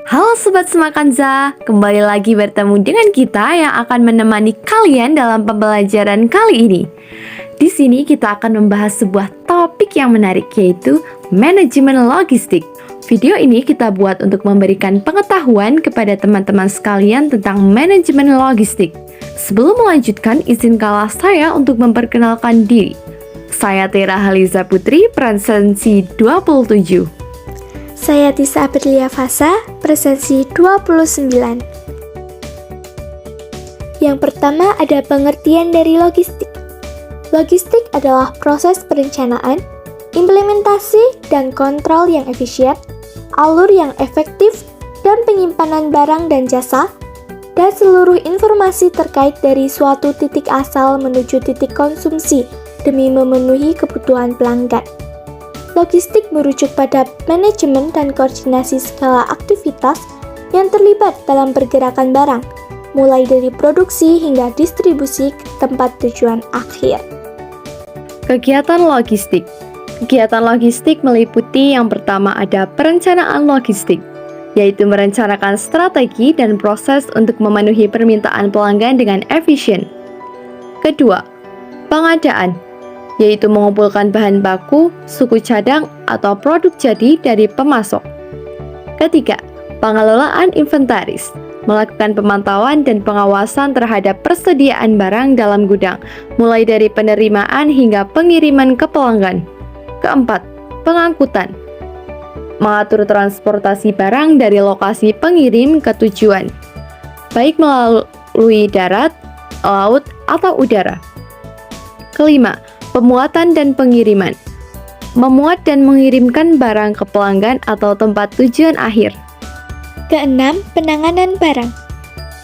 Halo Sobat Semakanza, kembali lagi bertemu dengan kita yang akan menemani kalian dalam pembelajaran kali ini. Di sini kita akan membahas sebuah topik yang menarik, yaitu manajemen logistik. Video ini kita buat untuk memberikan pengetahuan kepada teman-teman sekalian tentang manajemen logistik. Sebelum melanjutkan, izinkanlah saya untuk memperkenalkan diri. Saya Tera Haliza Putri, presensi 27. Saya Tisa Aprilia Fasa, presensi 29. Yang pertama ada pengertian dari logistik. Logistik adalah proses perencanaan, implementasi, dan kontrol yang efisien, alur yang efektif, dan penyimpanan barang dan jasa, dan seluruh informasi terkait dari suatu titik asal menuju titik konsumsi demi memenuhi kebutuhan pelanggan. Logistik merujuk pada manajemen dan koordinasi segala aktivitas yang terlibat dalam pergerakan barang, mulai dari produksi hingga distribusi ke tempat tujuan akhir. Kegiatan logistik. Kegiatan logistik meliputi yang pertama ada perencanaan logistik, yaitu merencanakan strategi dan proses untuk memenuhi permintaan pelanggan dengan efisien. Kedua, pengadaan, yaitu mengumpulkan bahan baku, suku cadang, atau produk jadi dari pemasok. Ketiga, pengelolaan inventaris, melakukan pemantauan dan pengawasan terhadap persediaan barang dalam gudang, mulai dari penerimaan hingga pengiriman ke pelanggan. Keempat, pengangkutan, mengatur transportasi barang dari lokasi pengirim ke tujuan, baik melalui darat, laut, atau udara. Kelima, pemuatan dan pengiriman, memuat dan mengirimkan barang ke pelanggan atau tempat tujuan akhir. Keenam, penanganan barang,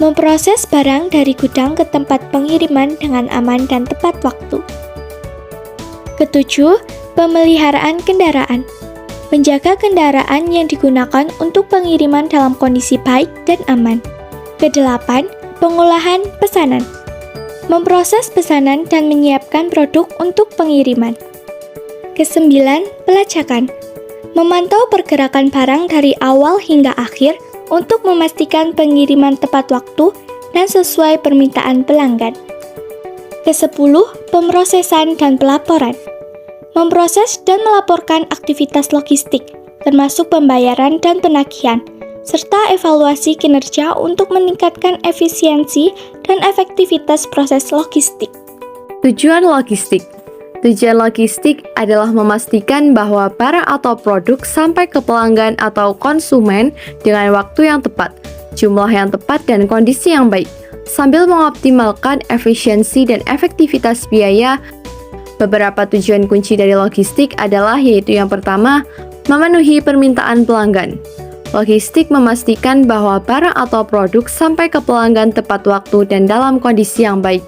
memproses barang dari gudang ke tempat pengiriman dengan aman dan tepat waktu. Ketujuh, pemeliharaan kendaraan, menjaga kendaraan yang digunakan untuk pengiriman dalam kondisi baik dan aman. Kedelapan, pengolahan pesanan, memproses pesanan dan menyiapkan produk untuk pengiriman. Kesembilan, pelacakan, memantau pergerakan barang dari awal hingga akhir untuk memastikan pengiriman tepat waktu dan sesuai permintaan pelanggan. Kesepuluh, pemrosesan dan pelaporan, memproses dan melaporkan aktivitas logistik, termasuk pembayaran dan penagihan, serta evaluasi kinerja untuk meningkatkan efisiensi dan efektivitas proses logistik. Tujuan logistik. Tujuan logistik adalah memastikan bahwa barang atau produk sampai ke pelanggan atau konsumen dengan waktu yang tepat, jumlah yang tepat, dan kondisi yang baik, sambil mengoptimalkan efisiensi dan efektivitas biaya. Beberapa tujuan kunci dari logistik adalah yaitu yang pertama, memenuhi permintaan pelanggan. Logistik memastikan bahwa barang atau produk sampai ke pelanggan tepat waktu dan dalam kondisi yang baik.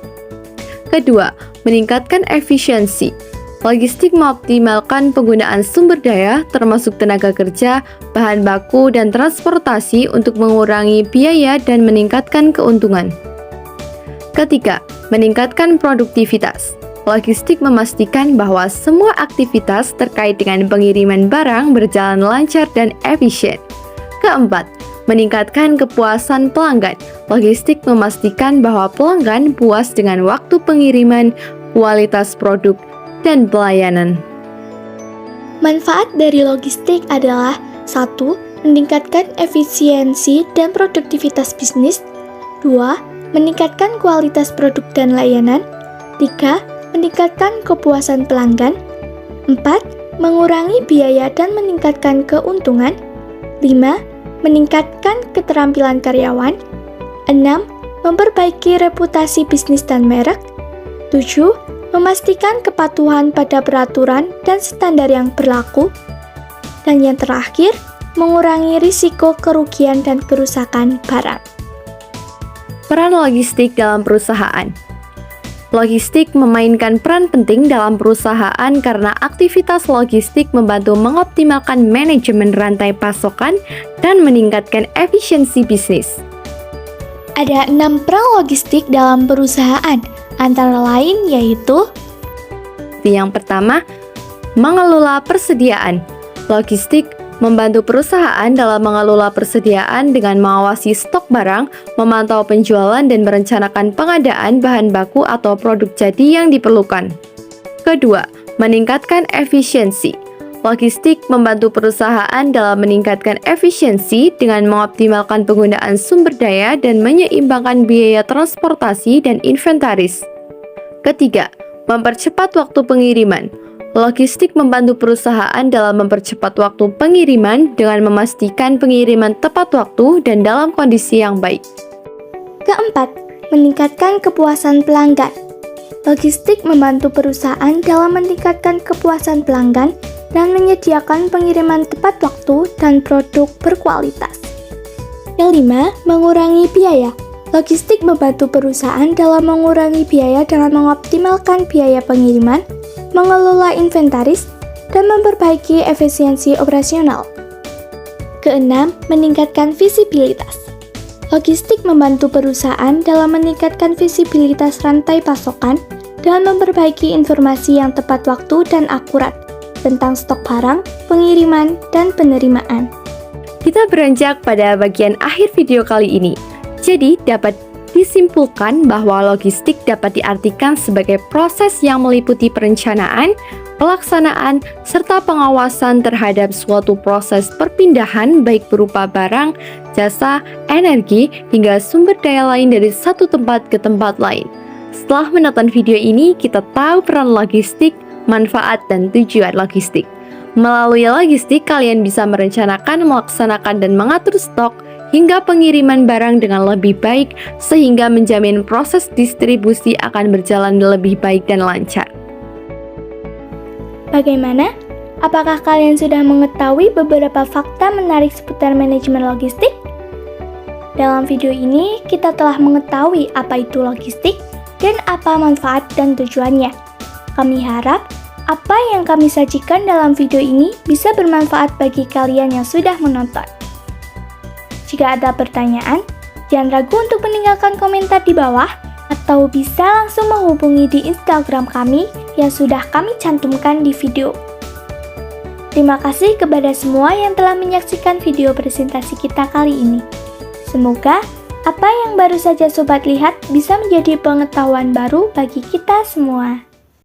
Kedua, meningkatkan efisiensi. Logistik mengoptimalkan penggunaan sumber daya, termasuk tenaga kerja, bahan baku, dan transportasi untuk mengurangi biaya dan meningkatkan keuntungan. Ketiga, meningkatkan produktivitas. Logistik memastikan bahwa semua aktivitas terkait dengan pengiriman barang berjalan lancar dan efisien. Keempat, meningkatkan kepuasan pelanggan. Logistik memastikan bahwa pelanggan puas dengan waktu pengiriman, kualitas produk, dan pelayanan. Manfaat dari logistik adalah 1. Meningkatkan efisiensi dan produktivitas bisnis. 2. Meningkatkan kualitas produk dan layanan. 3. Meningkatkan kepuasan pelanggan. 4. Mengurangi biaya dan meningkatkan keuntungan. 5. Meningkatkan keterampilan karyawan. 6. Memperbaiki reputasi bisnis dan merek. 7. Memastikan kepatuhan pada peraturan dan standar yang berlaku. Dan yang terakhir, mengurangi risiko kerugian dan kerusakan barang. Peran logistik dalam perusahaan. Logistik memainkan peran penting dalam perusahaan karena aktivitas logistik membantu mengoptimalkan manajemen rantai pasokan dan meningkatkan efisiensi bisnis. Ada 6 peran logistik dalam perusahaan, antara lain yaitu: yang pertama, mengelola persediaan. Logistik membantu perusahaan dalam mengelola persediaan dengan mengawasi stok barang, memantau penjualan dan merencanakan pengadaan bahan baku atau produk jadi yang diperlukan. Kedua, meningkatkan efisiensi. Logistik membantu perusahaan dalam meningkatkan efisiensi dengan mengoptimalkan penggunaan sumber daya dan menyeimbangkan biaya transportasi dan inventaris. Ketiga, mempercepat waktu pengiriman. Logistik membantu perusahaan dalam mempercepat waktu pengiriman dengan memastikan pengiriman tepat waktu dan dalam kondisi yang baik. Keempat, meningkatkan kepuasan pelanggan. Logistik membantu perusahaan dalam meningkatkan kepuasan pelanggan dan menyediakan pengiriman tepat waktu dan produk berkualitas. Kelima, mengurangi biaya. Logistik membantu perusahaan dalam mengurangi biaya dengan mengoptimalkan biaya pengiriman, mengelola inventaris, dan memperbaiki efisiensi operasional. Keenam, meningkatkan visibilitas. Logistik membantu perusahaan dalam meningkatkan visibilitas rantai pasokan dan memperbaiki informasi yang tepat waktu dan akurat tentang stok barang, pengiriman, dan penerimaan. Kita beranjak pada bagian akhir video kali ini. Jadi, dapat disimpulkan bahwa logistik dapat diartikan sebagai proses yang meliputi perencanaan, pelaksanaan, serta pengawasan terhadap suatu proses perpindahan baik berupa barang, jasa, energi, hingga sumber daya lain dari satu tempat ke tempat lain. Setelah menonton video ini, kita tahu peran logistik, manfaat, dan tujuan logistik. Melalui logistik, kalian bisa merencanakan, melaksanakan, dan mengatur stok hingga pengiriman barang dengan lebih baik sehingga menjamin proses distribusi akan berjalan lebih baik dan lancar. Bagaimana? Apakah kalian sudah mengetahui beberapa fakta menarik seputar manajemen logistik? Dalam video ini, kita telah mengetahui apa itu logistik dan apa manfaat dan tujuannya. Kami harap apa yang kami sajikan dalam video ini bisa bermanfaat bagi kalian yang sudah menonton. Jika ada pertanyaan, jangan ragu untuk meninggalkan komentar di bawah atau bisa langsung menghubungi di Instagram kami yang sudah kami cantumkan di video. Terima kasih kepada semua yang telah menyaksikan video presentasi kita kali ini. Semoga apa yang baru saja sobat lihat bisa menjadi pengetahuan baru bagi kita semua.